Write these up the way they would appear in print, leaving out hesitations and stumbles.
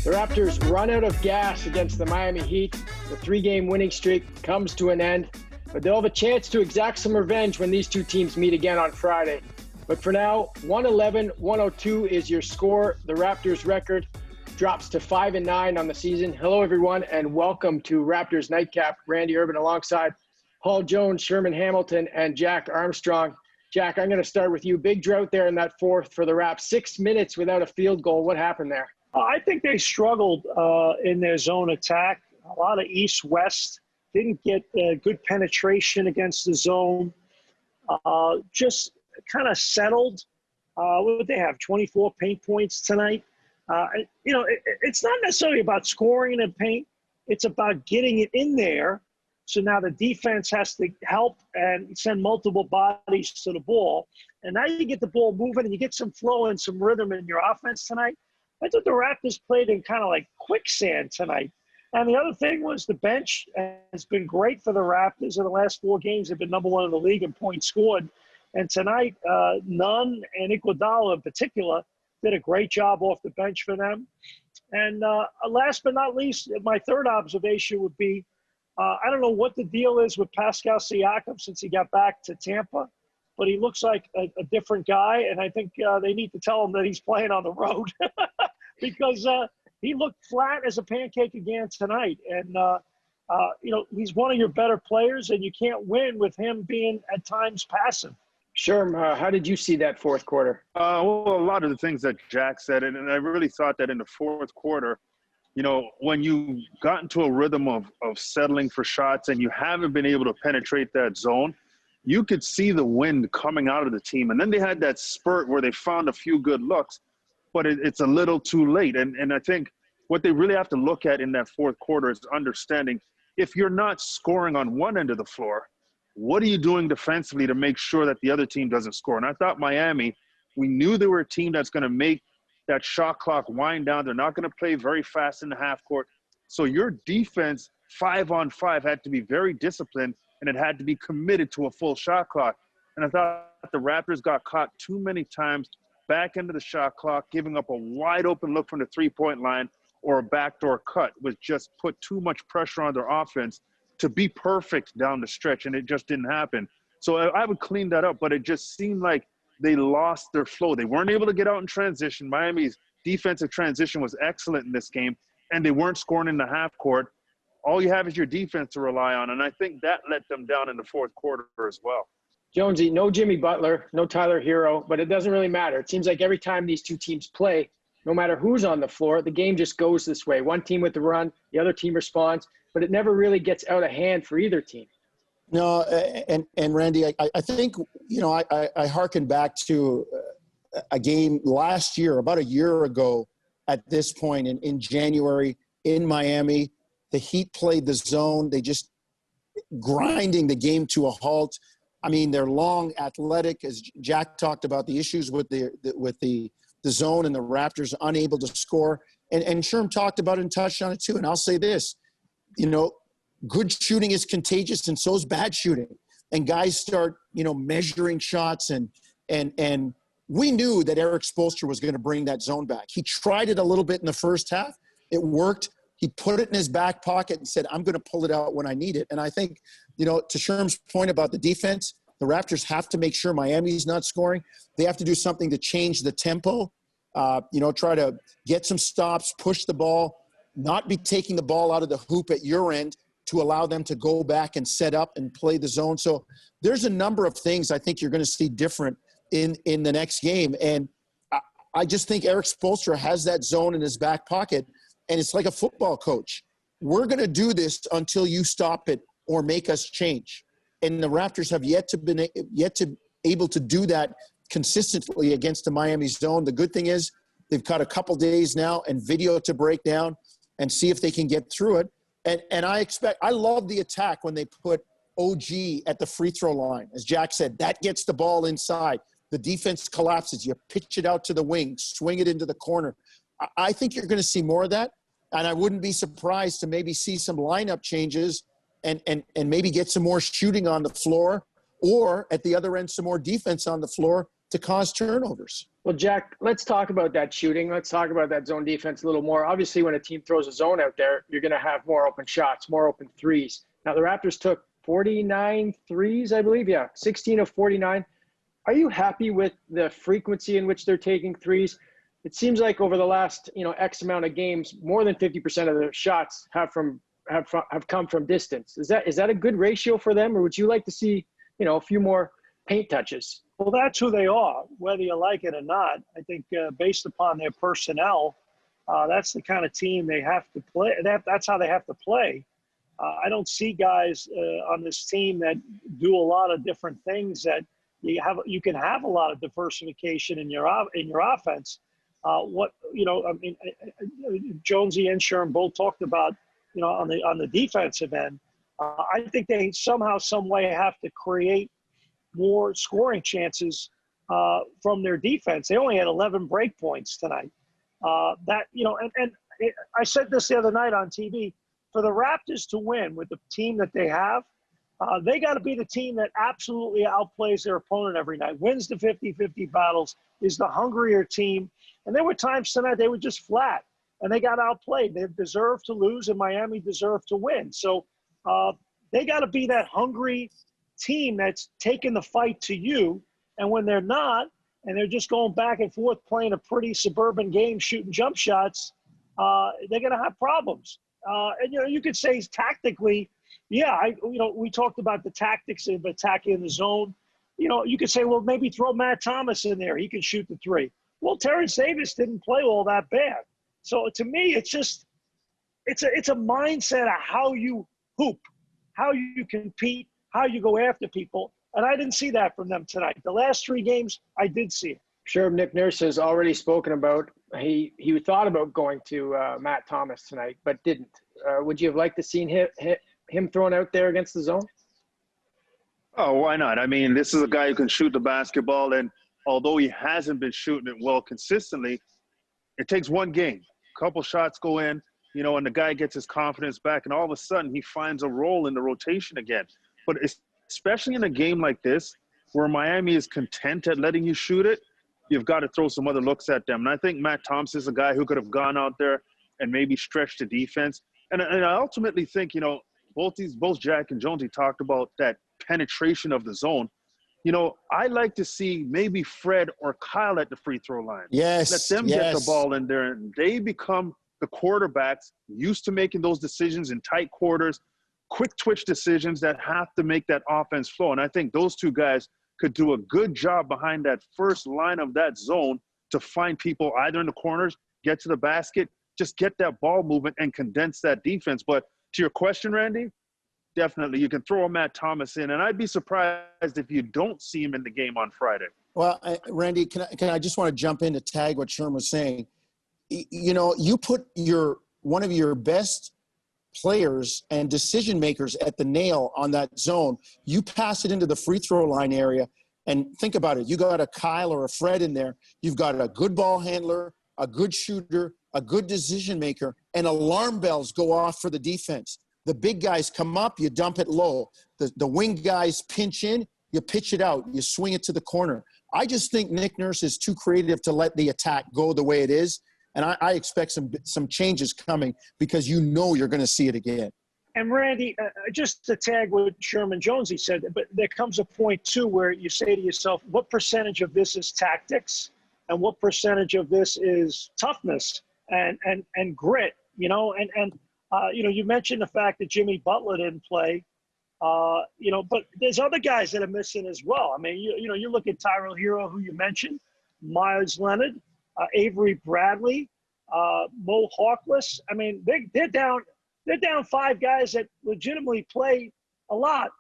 The Raptors run out of gas against the Miami Heat. The three-game winning streak comes to an end, but they'll have a chance to exact some revenge when these two teams meet again on Friday. But for now, 111-102 is your score. The Raptors record drops to 5-9 on the season. Hello, everyone, and welcome to Raptors Night Cap. Randy Urban alongside Paul Jones, Sherman Hamilton, and Jack Armstrong. Jack, I'm going to start with you. Big drought there in that fourth for the Raps. 6 minutes without a field goal. What happened there? I think they struggled in their zone attack. A lot of east-west. Didn't get good penetration against the zone. Just kind of settled. What did they have, 24 paint points tonight? It's not necessarily about scoring in the paint. It's about getting it in there. So now the defense has to help and send multiple bodies to the ball. And now you get the ball moving and you get some flow and some rhythm in your offense tonight. I thought the Raptors played in kind of like quicksand tonight. And the other thing was the bench has been great for the Raptors. In the last 4 games, they've been number 1 in the league in points scored. And tonight, Nunn and Iguodala in particular did a great job off the bench for them. And last but not least, my third observation would be, I don't know what the deal is with Pascal Siakam since he got back to Tampa, but he looks like a different guy. And I think they need to tell him that he's playing on the road because he looked flat as a pancake again tonight. And, he's one of your better players, and you can't win with him being at times passive. Sherm, how did you see that fourth quarter? Well, a lot of the things that Jack said, and I really thought that in the fourth quarter, when you got into a rhythm of settling for shots and you haven't been able to penetrate that zone, you could see the wind coming out of the team. And then they had that spurt where they found a few good looks, but it's a little too late. And I think what they really have to look at in that fourth quarter is understanding if you're not scoring on one end of the floor, what are you doing defensively to make sure that the other team doesn't score? And I thought Miami, we knew they were a team that's going to make that shot clock wind down. They're not going to play very fast in the half court. So your defense 5-on-5 had to be very disciplined, and it had to be committed to a full shot clock. And I thought the Raptors got caught too many times back into the shot clock, giving up a wide open look from the three-point line or a backdoor cut, which just put too much pressure on their offense to be perfect down the stretch, and it just didn't happen. So I would clean that up, but it just seemed like they lost their flow. They weren't able to get out in transition. Miami's defensive transition was excellent in this game, and they weren't scoring in the half court. All you have is your defense to rely on, and I think that let them down in the fourth quarter as well. Jonesy, no Jimmy Butler, no Tyler Hero, but it doesn't really matter. It seems like every time these two teams play, no matter who's on the floor, the game just goes this way. One team with the run, the other team responds, but it never really gets out of hand for either team. No, and Randy, I think, I hearken back to a game last year, about a year ago at this point in January in Miami. The Heat played the zone. They just grinding the game to a halt. I mean, they're long, athletic, as Jack talked about, the issues with the zone and the Raptors unable to score. And Sherm talked about it and touched on it too. And I'll say this, good shooting is contagious, and so is bad shooting. And guys start, measuring shots. And we knew that Eric Spoelstra was going to bring that zone back. He tried it a little bit in the first half. It worked. He put it in his back pocket and said, I'm going to pull it out when I need it. And I think, to Sherm's point about the defense, the Raptors have to make sure Miami's not scoring. They have to do something to change the tempo, try to get some stops, push the ball, not be taking the ball out of the hoop at your end, to allow them to go back and set up and play the zone. So there's a number of things I think you're going to see different in the next game. And I just think Eric Spoelstra has that zone in his back pocket, and it's like a football coach. We're going to do this until you stop it or make us change. And the Raptors have yet to able to do that consistently against the Miami zone. The good thing is they've got a couple days now and video to break down and see if they can get through it. And I love the attack when they put OG at the free throw line. As Jack said, that gets the ball inside. The defense collapses. You pitch it out to the wing, swing it into the corner. I think you're going to see more of that. And I wouldn't be surprised to maybe see some lineup changes and maybe get some more shooting on the floor, or at the other end, some more defense on the floor to cause turnovers. Well, Jack, let's talk about that shooting. Let's talk about that zone defense a little more. Obviously, when a team throws a zone out there, you're going to have more open shots, more open threes. Now, the Raptors took 49 threes, I believe. Yeah, 16 of 49. Are you happy with the frequency in which they're taking threes? It seems like over the last, X amount of games, more than 50% of their shots have come from distance. Is that a good ratio for them, or would you like to see, a few more paint touches? Well, that's who they are, whether you like it or not. I think based upon their personnel, that's the kind of team they have to play. That's how they have to play. I don't see guys on this team that do a lot of different things that you can have a lot of diversification in your offense. Jonesy and Sherman both talked about, on the defensive end. I think they somehow, some way have to create more scoring chances from their defense. They only had 11 break points tonight. I said this the other night on TV. For the Raptors to win with the team that they have, they got to be the team that absolutely outplays their opponent every night, wins the 50-50 battles, is the hungrier team. And there were times tonight they were just flat, and they got outplayed. They deserved to lose, and Miami deserved to win. So they got to be that hungry team that's taking the fight to you. And when they're not, and they're just going back and forth playing a pretty suburban game, shooting jump shots, they're going to have problems. And you could say tactically, we talked about the tactics of attacking the zone. You could say, well, maybe throw Matt Thomas in there. He can shoot the three. Well, Terrence Davis didn't play all that bad. So to me, it's a mindset of how you hoop, how you compete, how you go after people. And I didn't see that from them tonight. The last three games, I did see it. Sure, Nick Nurse has already spoken about he thought about going to Matt Thomas tonight, but didn't. Would you have liked to seen him thrown out there against the zone? Oh, why not? I mean, this is a guy who can shoot the basketball, and although he hasn't been shooting it well consistently, it takes one game. A couple shots go in, and the guy gets his confidence back, and all of a sudden he finds a role in the rotation again. But especially in a game like this, where Miami is content at letting you shoot it, you've got to throw some other looks at them. And I think Matt Thompson is a guy who could have gone out there and maybe stretched the defense. And I ultimately think, both Jack and Jonesy talked about that penetration of the zone. I like to see maybe Fred or Kyle at the free throw line. Yes. Let them get the ball in there, and they become the quarterbacks used to making those decisions in tight quarters, quick twitch decisions that have to make that offense flow. And I think those two guys could do a good job behind that first line of that zone to find people either in the corners, get to the basket, just get that ball movement and condense that defense. But to your question, Randy, definitely you can throw a Matt Thomas in, and I'd be surprised if you don't see him in the game on Friday. Well, Randy, can I just want to jump in to tag what Sherman was saying. You put one of your best players and decision makers at the nail on that zone. You pass it into the free throw line area, and think about it. You got a Kyle or a Fred in there. You've got a good ball handler, a good shooter, a good decision maker, and alarm bells go off for the defense. The big guys come up, you dump it low. The wing guys pinch in, you pitch it out, you swing it to the corner. I just think Nick Nurse is too creative to let the attack go the way it is. And I expect some changes coming because you're going to see it again. And Randy, just to tag what Sherman Jonesy said, but there comes a point too where you say to yourself, what percentage of this is tactics and what percentage of this is toughness and grit, you mentioned the fact that Jimmy Butler didn't play, but there's other guys that are missing as well. I mean, you look at Tyrell Hero, who you mentioned, Myers Leonard, Avery Bradley, Mo Harkless. I mean, they're down 5 guys that legitimately play a lot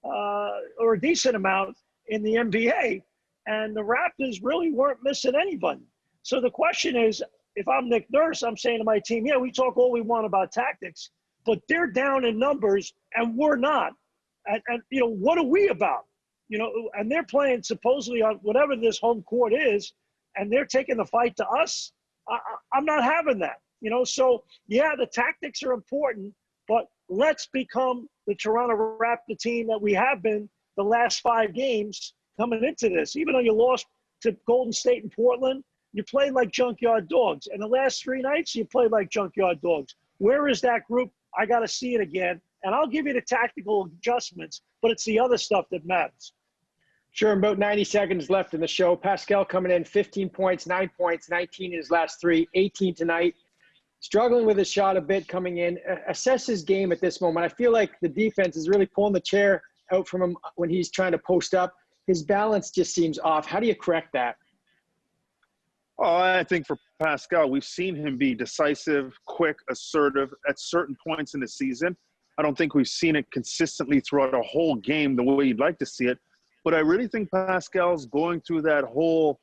or a decent amount in the NBA, and the Raptors really weren't missing anybody. So the question is, if I'm Nick Nurse, I'm saying to my team, we talk all we want about tactics, but they're down in numbers and we're not. And what are we about? And they're playing supposedly on whatever this home court is, and they're taking the fight to us. I'm not having that, So, the tactics are important, but let's become the Toronto Raptor team that we have been the last 5 games coming into this. Even though you lost to Golden State and Portland, you played like junkyard dogs. And the last 3 nights, you played like junkyard dogs. Where is that group? I got to see it again. And I'll give you the tactical adjustments, but it's the other stuff that matters. Sure, about 90 seconds left in the show. Pascal coming in, 15 points, 9 points, 19 in his last 3, 18 tonight. Struggling with his shot a bit coming in. Assess his game at this moment. I feel like the defense is really pulling the chair out from him when he's trying to post up. His balance just seems off. How do you correct that? Oh, I think for Pascal, we've seen him be decisive, quick, assertive at certain points in the season. I don't think we've seen it consistently throughout a whole game the way you'd like to see it. But I really think Pascal's going through that whole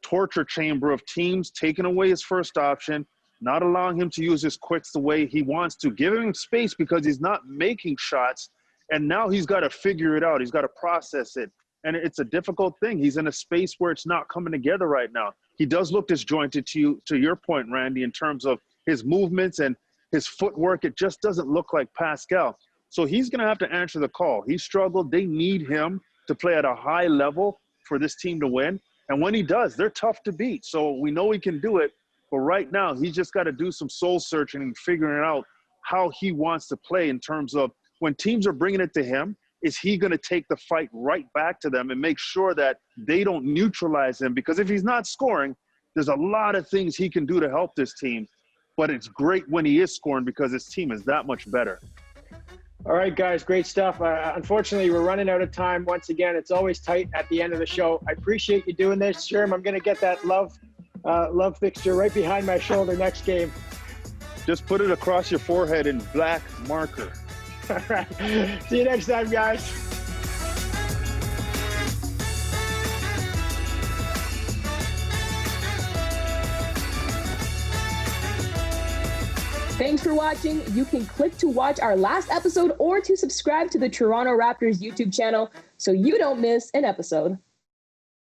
torture chamber of teams taking away his first option, not allowing him to use his quicks the way he wants to, giving him space because he's not making shots. And now he's got to figure it out. He's got to process it. And it's a difficult thing. He's in a space where it's not coming together right now. He does look disjointed to your point, Randy, in terms of his movements and his footwork. It just doesn't look like Pascal. So he's going to have to answer the call. He struggled. They need him to play at a high level for this team to win. And when he does, they're tough to beat. So we know he can do it. But right now, he's just got to do some soul searching and figuring out how he wants to play in terms of when teams are bringing it to him, is he going to take the fight right back to them and make sure that they don't neutralize him? Because if he's not scoring, there's a lot of things he can do to help this team. But it's great when he is scoring because his team is that much better. All right, guys, great stuff. Unfortunately, we're running out of time once again. It's always tight at the end of the show. I appreciate you doing this, Sherman. I'm going to get that love fixture right behind my shoulder next game. Just put it across your forehead in black marker. All right. See you next time, guys. Thanks for watching. You can click to watch our last episode or to subscribe to the Toronto Raptors YouTube channel so you don't miss an episode.